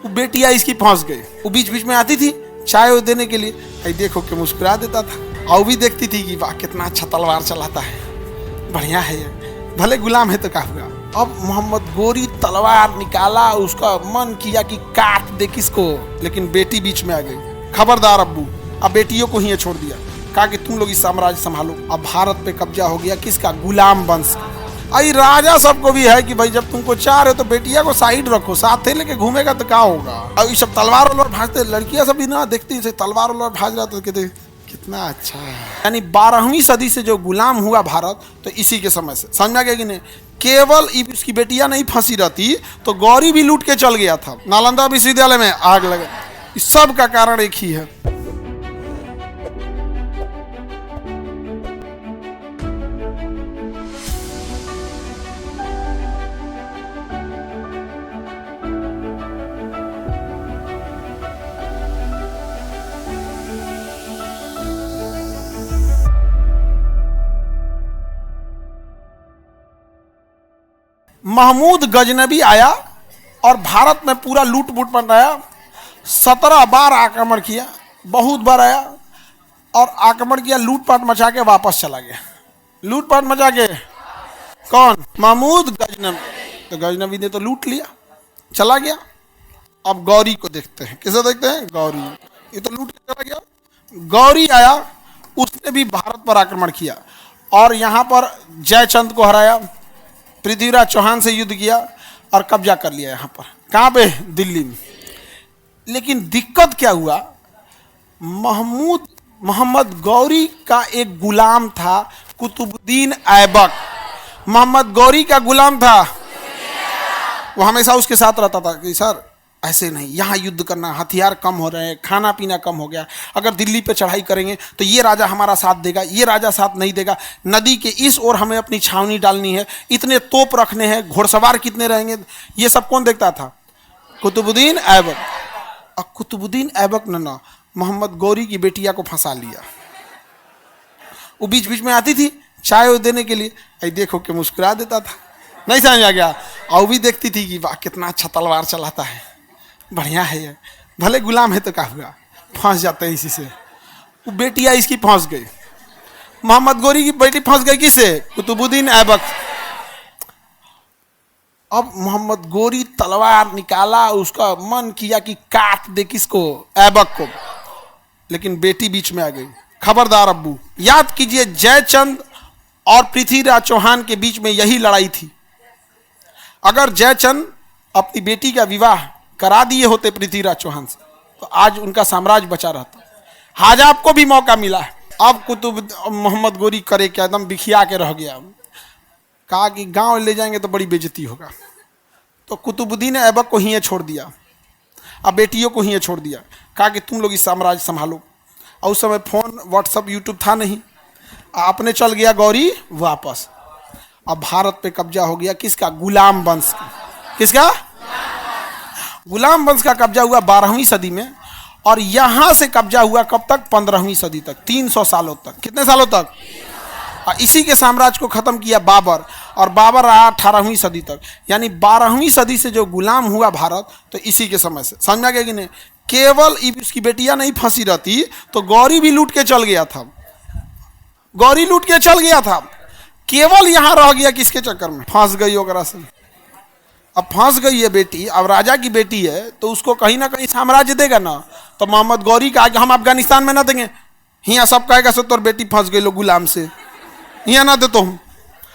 वो बेटियां इसकी फंस गई। वो बीच बीच में आती थी चाय देने के लिए, आई देखो के मुस्कुरा देता था। और भी देखती थी कि वाह कितना अच्छा तलवार चलाता है, बढ़िया है ये, भले गुलाम है तो क्या हुआ। अब मोहम्मद गोरी तलवार निकाला, उसका मन किया कि काट दे किसको, लेकिन बेटी बीच में आ गई। खबरदार अब्बू, अब बेटियों को ही छोड़ दिया, कहा कि तुम लोग इस साम्राज्य संभालो। अब भारत पे कब्जा हो गया किसका, गुलाम वंश का। आई राजा सबको भी है कि भाई जब तुमको चाह रहे हो तो बेटिया को साइड रखो, साथ ही लेके घूमेगा तो क्या होगा। अब ये सब तलवार वलवार भाजते, लड़कियां सब भी ना देखती है तलवार वलवार भाज रहा, तो कहते कितना अच्छा है। यानी 12वीं सदी से जो गुलाम हुआ भारत, तो इसी के समय से, समझ में गया कि नहीं। केवल इसकी बेटियां नहीं फंसी रहती तो गौरी भी लूट के चल गया था। नालंदा विश्वविद्यालय में आग लगा, इस सब का कारण एक ही है। महमूद गजनबी आया और भारत में पूरा लूट बूट बनाया। 17 बार आक्रमण किया, बहुत बार आया और आक्रमण किया, लूटपाट मचा के वापस चला गया। लूटपाट मचा के कौन, महमूद गजनबी। तो गजनबी ने तो लूट लिया, चला गया। अब गौरी को देखते हैं, किसे देखते हैं, गौरी। ये तो लूट के चला गया। गौरी आया, उसने भी भारत पर आक्रमण किया और यहाँ पर जयचंद को हराया, पृथ्वीराज चौहान से युद्ध किया और कब्जा कर लिया यहाँ पर। कहाँ पे, दिल्ली में। लेकिन दिक्कत क्या हुआ, मोहम्मद गौरी का एक गुलाम था, कुतुबुद्दीन ऐबक। मोहम्मद गौरी का गुलाम था, वो हमेशा उसके साथ रहता था कि सर ऐसे नहीं, यहाँ युद्ध करना, हथियार कम हो रहे हैं, खाना पीना कम हो गया, अगर दिल्ली पे चढ़ाई करेंगे तो ये राजा हमारा साथ देगा, ये राजा साथ नहीं देगा, नदी के इस ओर हमें अपनी छावनी डालनी है, इतने तोप रखने हैं, घुड़सवार कितने रहेंगे, ये सब कौन देखता था, कुतुबुद्दीन ऐबक। और कुतुबुद्दीन ऐबक ने ना मोहम्मद गौरी की बेटिया को फंसा लिया। वो बीच बीच में आती थी चाय देने के लिए, आई देखो के मुस्कुरा देता था, नहीं समझ आ गया। और भी देखती थी कि वाह कितना अच्छा तलवार चलाता है, बढ़िया है ये, भले गुलाम है तो क्या हुआ, फंस जाते हैं इसी से। वो बेटियां इसकी फंस गई, मोहम्मद गौरी की बेटी फंस गई किसे, कुतुबुद्दीन ऐबक। अब मोहम्मद गौरी तलवार निकाला, उसका मन किया कि काट दे किसको, ऐबक को, लेकिन बेटी बीच में आ गई। खबरदार अब्बू, याद कीजिए जयचंद और पृथ्वीराज चौहान के बीच में यही लड़ाई थी। अगर जयचंद अपनी बेटी का विवाह करा दिए होते पृथ्वीराज चौहान से तो आज उनका साम्राज्य बचा रहता। आज आपको भी मौका मिला है। अब मोहम्मद गौरी करे क्या, एकदम बिखिया के रह गया। कहा कि गांव ले जाएंगे तो बड़ी बेइज्जती होगा, तो कुतुबुद्दीन ऐबक को ही छोड़ दिया, अब बेटियों को ही छोड़ दिया। कहा कि तुम लोग इस साम्राज्य संभालो। और उस समय फोन, व्हाट्सअप, यूट्यूब था नहीं, आपने चल गया गौरी वापस। अब भारत पे कब्जा हो गया किसका, गुलाम वंश का। किसका, गुलाम वंश का कब्जा हुआ 12वीं सदी में, और यहां से कब्जा हुआ कब तक, 15वीं सदी तक, 300 सालों तक। कितने सालों तक। और इसी के साम्राज्य को खत्म किया बाबर, और बाबर रहा 18वीं सदी तक। यानी 12वीं सदी से जो गुलाम हुआ भारत, तो इसी के समय से, समझ में गया कि नहीं। केवल उसकी बेटियां नहीं फंसी रहती तो गौरी भी लूट के चल गया था, गौरी लूट के चल गया था। केवल यहां रह गया किसके चक्कर में, फंस गई ओकरा से। अब फंस गई है बेटी, अब राजा की बेटी है तो उसको कहीं ना कहीं साम्राज्य देगा ना। तो मोहम्मद गौरी का हम अफगानिस्तान में ना देंगे, यहाँ सब कहेगा सो तोर बेटी फंस गई लो गुलाम से, यहाँ ना देता हूँ,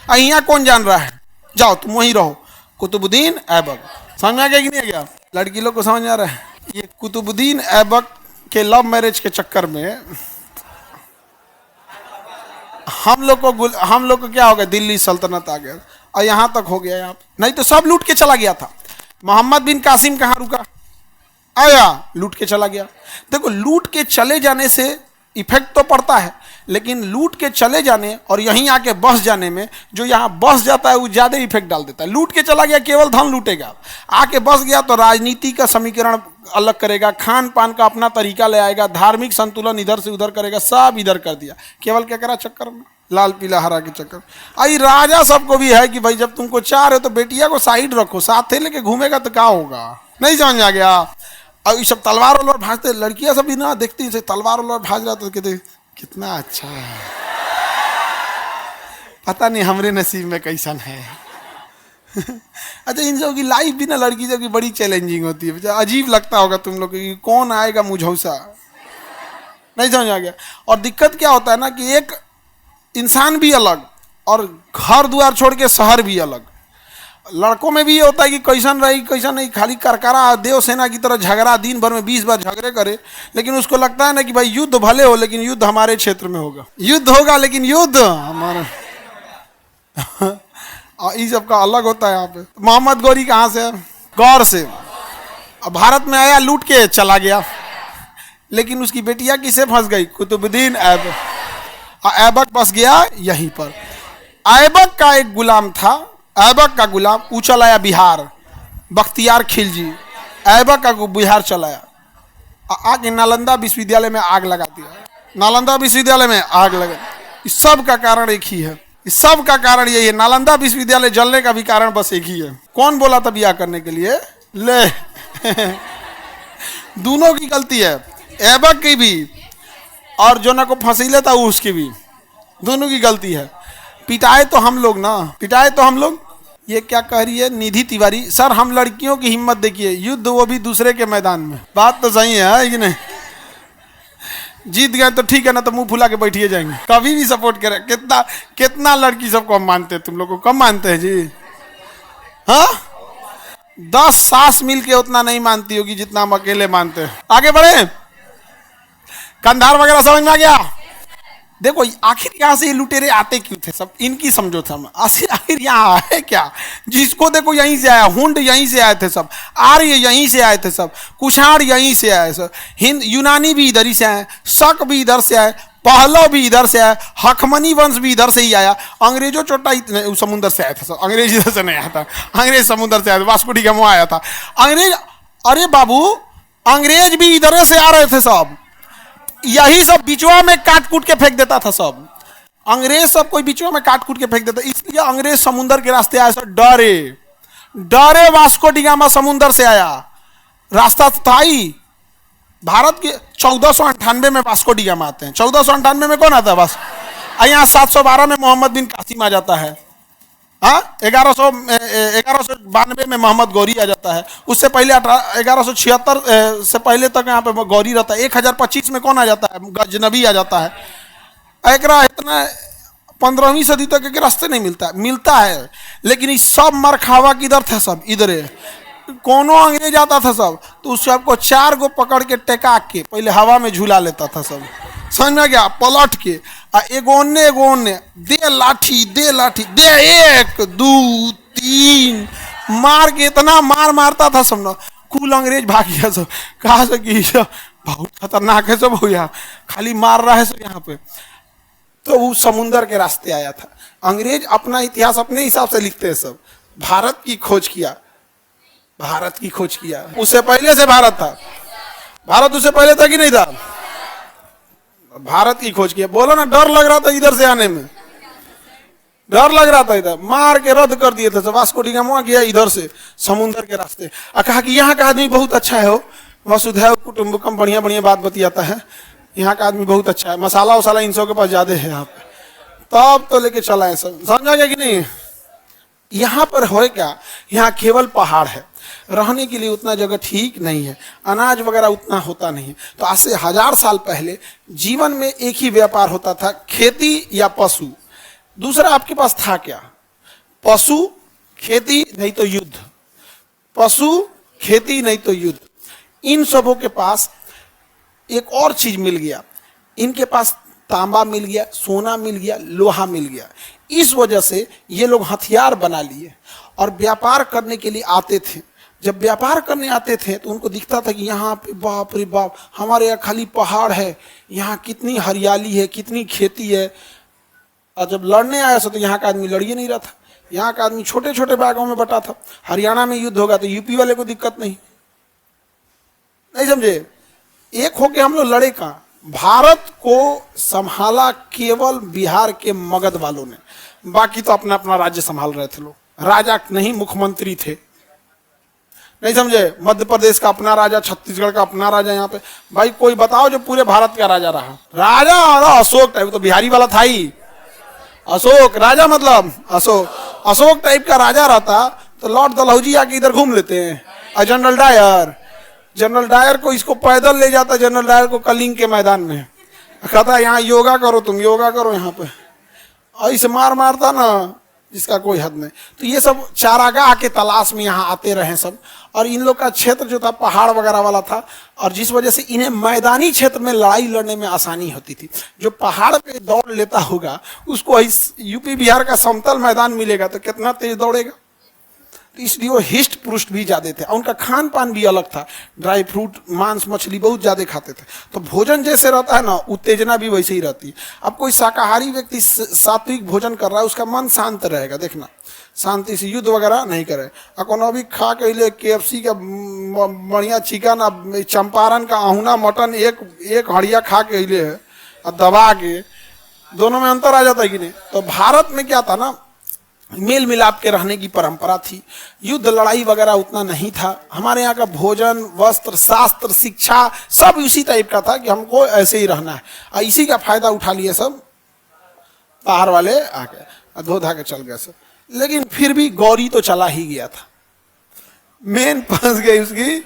यहाँ कौन जान रहा है, जाओ तुम वहीं रहो। कुतुबुद्दीन ऐबक, समझ में आ गया कि नहीं आ गया, लड़की लोग को समझ में आ रहा है। ये कुतुबुद्दीन ऐबक के लव मैरिज के चक्कर में हम लोग को क्या हो गया, दिल्ली सल्तनत आ गया और यहाँ तक हो गया। यहाँ नहीं तो सब लूट के चला गया था। मोहम्मद बिन कासिम कहाँ रुका, आया लूट के चला गया। देखो लूट के चले जाने से इफेक्ट तो पड़ता है, लेकिन लूट के चले जाने और यहीं आके बस जाने में, जो यहाँ बस जाता है वो ज़्यादा इफेक्ट डाल देता है। लूट के चला गया केवल धन लूटेगा, आके बस गया तो राजनीति का समीकरण अलग करेगा, खान पान का अपना तरीका ले आएगा, धार्मिक संतुलन इधर से उधर करेगा, सब इधर कर दिया। केवल क्या करा चक्कर में, लाल पीला हरा के चक्कर। आई राजा सबको भी है कि भाई जब तुमको चाह रहे हो तो बेटिया को साइड रखो, साथ ही लेके घूमेगा तो क्या होगा, नहीं समझ आ गया। और ये सब तलवार वलवार भाजते, लड़कियां सब भी ना देखती से तलवार वलवार भाज रहा तो कहते कितना अच्छा है, पता नहीं हमरे नसीब में कैसन है। अच्छा, इन सब की लाइफ भी ना लड़की सब की बड़ी चैलेंजिंग होती है, अजीब लगता होगा तुम लोग कि कौन आएगा मुझौसा, नहीं समझ आ गया। और दिक्कत क्या होता है ना कि एक इंसान भी अलग और घर द्वार छोड़ के शहर भी अलग। लड़कों में भी ये होता है कि कैसन रही कैसन नहीं, खाली करकरा देवसेना की तरह झगड़ा, दिन भर में 20 बार झगड़े करे, लेकिन उसको लगता है ना कि भाई युद्ध भले हो लेकिन युद्ध हमारे क्षेत्र में होगा, युद्ध होगा लेकिन युद्ध हमारा। इस सब का अलग होता है। यहाँ पे मोहम्मद गौरी कहाँ से है? गौर से। अब भारत में आया, लूट के चला गया, लेकिन उसकी बेटिया किसे फंस गई? कुतुबुद्दीन ऐबक। ऐबक बस गया यहीं पर। ऐबक का एक गुलाम था, ऐबक का गुलाम वो चलाया बिहार, बख्तियार खिलजी। ऐबक का बिहार चलाया, आगे नालंदा विश्वविद्यालय में आग लगा दिया। नालंदा विश्वविद्यालय में आग लगा। इस सब का कारण एक ही है, इस सब का कारण यही है। नालंदा विश्वविद्यालय जलने का भी कारण बस एक ही है। कौन बोला था बियाह करने के लिए? ले दोनों की गलती है, ऐबक की भी और जो ना को फंसीले था उसकी भी, दोनों की गलती है। पिटाए तो हम लोग ना, पिटाए तो हम लोग। ये क्या कह रही है निधि तिवारी? सर हम लड़कियों की हिम्मत देखिए, युद्ध वो भी दूसरे के मैदान में। बात तो सही है कि नहीं? जीत गए तो ठीक है ना, तो मुंह फुला के बैठिए जाएंगे, कभी भी सपोर्ट करें। कितना कितना लड़की सबको हम मानते हैं, तुम लोग को कम मानते हैं जी? हाँ, 10 सास मिल के उतना नहीं मानती होगी जितना हम अकेले मानते हैं। आगे बढ़े, कंधार वगैरह समझ में आ गया? देखो आखिर यहाँ से ये लुटेरे आते क्यों थे सब, इनकी समझो था। आखिर यहाँ है क्या? जिसको देखो यहीं से आया, हुंड यहीं से आए थे सब, आर्य यहीं से आए थे सब, कुषाण यहीं से आए सब, हिंद यूनानी भी इधर ही से आए, शक भी इधर से आए, पहलव भी इधर से आए, हखमनी वंश भी इधर से ही आया। अंग्रेजों चोटा समुद्र से आया था सब, अंग्रेज इधर से नहीं आया था, अंग्रेज समुद्र से आया था, वास्को डी गामा आया था अंग्रेज। अरे बाबू अंग्रेज भी इधर से आ रहे थे सब, यही सब बिचवा में काट कूट के फेंक देता था सब, अंग्रेज सब कोई बिचवा में काट कूट के फेंक देता। इसलिए अंग्रेज समुद्र के रास्ते आया, सब डरे डरे। वास्को डी गामा समुद्र से आया, रास्ता था ही भारत के 1498 में वास्को डी गामा आते हैं। 1498 में कौन आता है? बस यहाँ 712 में मोहम्मद बिन कासिम आ जाता है। हाँ, 1192 में मोहम्मद गौरी आ जाता है। उससे पहले 1176 से पहले तक यहाँ पे गौरी रहता है। 1025 में कौन आ जाता है? गजनबी आ जाता है। एकरा इतना 15वीं सदी तक एक रास्ते नहीं मिलता है, लेकिन इस सब मरखावा किधर था? सब इधर। कोनो अंग्रेज आता था सब तो उस सबको 4 गो पकड़ के टेका के पहले हवा में झूला लेता था सब, समझ में गया? पलट के एगोने दे लाठी दे 1 2 3 मार के इतना मारता था सब ना, कुल अंग्रेज भाग गया सब। कहा से कि बहुत खतरनाक है सब भैया, खाली मार रहा है सब यहाँ पे। तो वो समुंदर के रास्ते आया था। अंग्रेज अपना इतिहास अपने हिसाब से लिखते हैं सब। भारत की खोज किया, भारत की खोज किया। उससे पहले से भारत था, भारत उससे पहले था कि नहीं था? भारत की खोज किया। बोलो ना, डर लग रहा था इधर से आने में, डर लग रहा था, इधर मार के रद्द कर दिए थे। वास्को डी गामा गया इधर से समुद्र के रास्ते, कहा कि यहाँ का आदमी बहुत अच्छा है, हो वसुधैव कुटुंबकम, बढ़िया बढ़िया बात बतियाता है, यहाँ का आदमी बहुत अच्छा है, मसाला वसाला इन सब के पास ज्यादा है यहाँ पे। तब तो लेके चला है सब, समझा गया कि नहीं? यहाँ पर हो क्या, यहाँ केवल पहाड़ है, रहने के लिए उतना जगह ठीक नहीं है, अनाज वगैरह उतना होता नहीं है। तो आज से 1000 साल पहले जीवन में एक ही व्यापार होता था, खेती या पशु। दूसरा आपके पास था क्या? पशु खेती नहीं तो युद्ध, पशु खेती नहीं तो युद्ध। इन सबों के पास एक और चीज मिल गया, इनके पास तांबा मिल गया, सोना मिल गया, लोहा मिल गया। इस वजह से ये लोग हथियार बना लिए और व्यापार करने के लिए आते थे। जब व्यापार करने आते थे तो उनको दिखता था कि यहाँ पे बाप रे बाप, हमारे यहाँ खाली पहाड़ है, यहाँ कितनी हरियाली है, कितनी खेती है। और जब लड़ने आया तो यहाँ का आदमी लड़िए नहीं रहा था, यहाँ का आदमी छोटे छोटे भागों में बटा था। हरियाणा में युद्ध होगा तो यूपी वाले को दिक्कत नहीं समझे, एक होके हम लोग लड़े कहाँ? भारत को संभाला केवल बिहार के मगध वालों ने, बाकी तो अपना अपना राज्य संभाल रहे थे लोग। राजा नहीं, मुख्यमंत्री थे। नहीं समझे? मध्य प्रदेश का अपना राजा, छत्तीसगढ़ का अपना राजा। यहाँ पे भाई कोई बताओ जो पूरे भारत का राजा रहा। राजा अशोक टाइप, तो बिहारी वाला था ही अशोक। राजा मतलब अशोक टाइप का राजा रहता तो लॉर्ड डलहौजी आके इधर घूम लेते हैं। और जनरल डायर को इसको पैदल ले जाता, जनरल डायर को कलिंग के मैदान में, कहता यहाँ योगा करो, तुम योगा करो यहाँ पे, और इसे मारता ना जिसका कोई हद नहीं। तो ये सब चारागाह के तलाश में यहाँ आते रहे सब। और इन लोग का क्षेत्र जो था पहाड़ वगैरह वाला था, और जिस वजह से इन्हें मैदानी क्षेत्र में लड़ाई लड़ने में आसानी होती थी। जो पहाड़ पे दौड़ लेता होगा उसको यूपी बिहार का समतल मैदान मिलेगा तो कितना तेज दौड़ेगा। तो इसलिए वो हिष्ट पुरुष भी ज्यादा थे, और उनका खान पान भी अलग था। ड्राई फ्रूट, मांस मछली बहुत ज्यादा खाते थे। तो भोजन जैसे रहता है ना, उत्तेजना भी वैसे ही रहती है। अब कोई शाकाहारी व्यक्ति सात्विक भोजन कर रहा है, उसका मन शांत रहेगा, देखना, शांति से युद्ध वगैरह नहीं करे। अभी खा के लिए KFC का बढ़िया चिकन, चंपारण का अहुना मटन एक हड़िया खा के लिए है और दबा के, दोनों में अंतर आ जाता है कि नहीं। तो भारत में क्या था ना, मेल मिलाप के रहने की परंपरा थी। युद्ध लड़ाई वगैरह उतना नहीं था। हमारे यहाँ का भोजन, वस्त्र, शास्त्र, शिक्षा सब उसी टाइप का था कि हमको ऐसे ही रहना है। और इसी का फायदा उठा लिए सब बाहर वाले आके, धो धा के चल गए सब। लेकिन फिर भी गौरी तो चला ही गया था, मेन फंस गई उसकी